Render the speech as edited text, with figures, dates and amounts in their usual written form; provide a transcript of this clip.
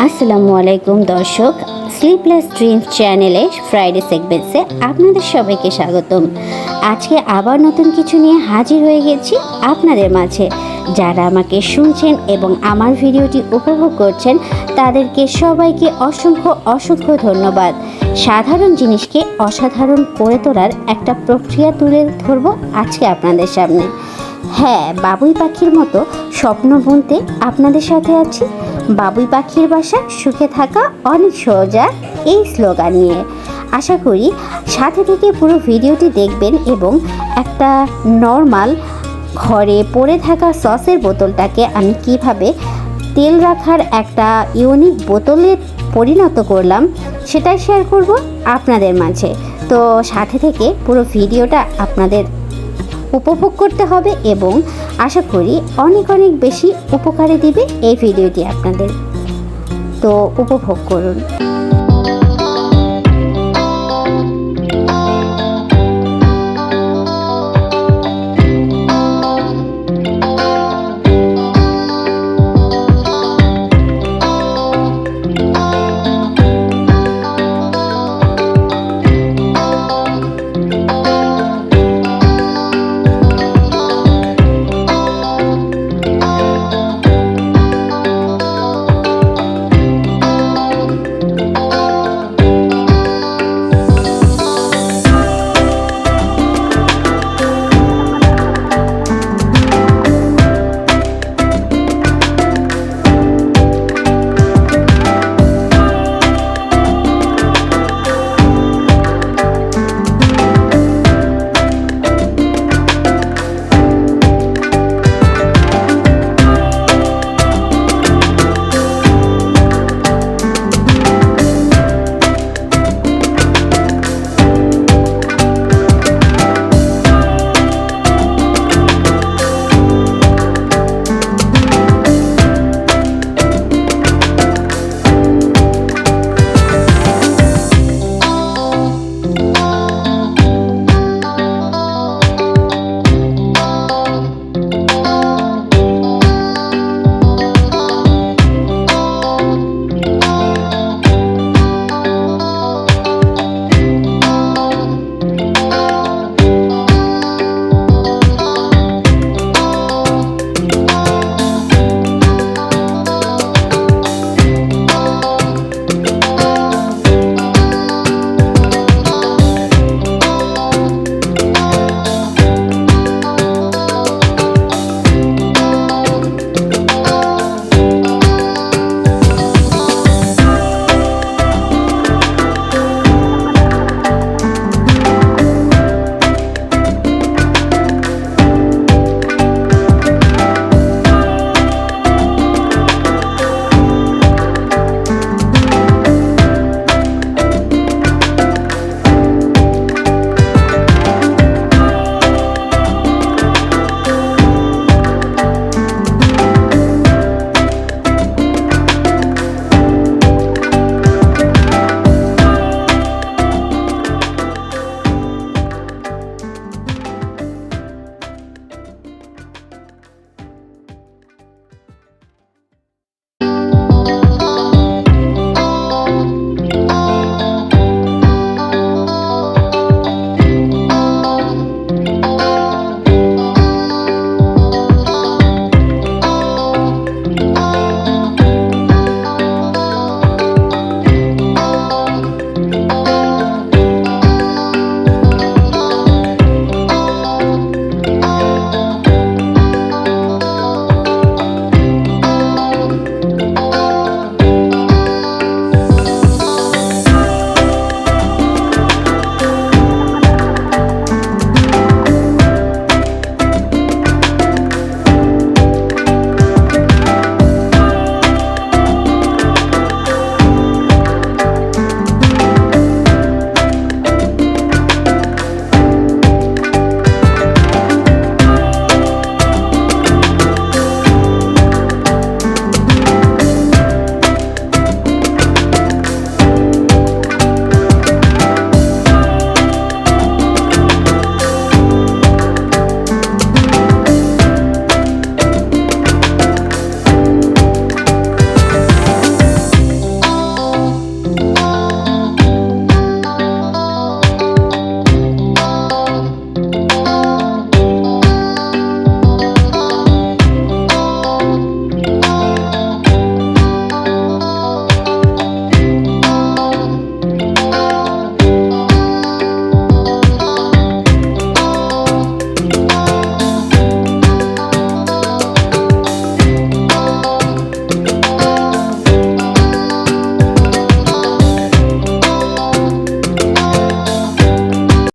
আসসালামু আলাইকুম দর্শক, স্লিপলেস ড্রিমস চ্যানেলে ফ্রাইডে সেগমেন্টসে আপনাদের সবাইকে স্বাগতম। আজকে আবার নতুন কিছু নিয়ে হাজির হয়ে গেছি আপনাদের মাঝে। যারা আমাকে শুনছেন এবং আমার ভিডিওটি উপভোগ করছেন তাদেরকে সবাইকে অসংখ্য ধন্যবাদ। সাধারণ জিনিসকে অসাধারণ করে তোলার একটা প্রক্রিয়া তুলে ধরবো আজকে আপনাদের সামনে। হ্যাঁ, বাবুই পাখির মতো স্বপ্ন বুনতে আপনাদের সাথে আছি। বাবুই পাখির বাসা সুখে থাকা অনেক সোজা, এই স্লোগান নিয়ে। আশা করি সাথে থেকে পুরো ভিডিওটি দেখবেন এবং একটা নর্মাল ঘরে পড়ে থাকা সসের বোতলটাকে আমি কিভাবে তেল রাখার একটা ইউনিক বোতলে পরিণত করলাম সেটাই শেয়ার করব আপনাদের মাঝে। তো সাথে থেকে পুরো ভিডিওটা আপনাদের উপভোগ করতে হবে এবং আশা করি অনেক বেশি উপকারে দিবে এই ভিডিওটি আপনাদের। তো উপভোগ করুন।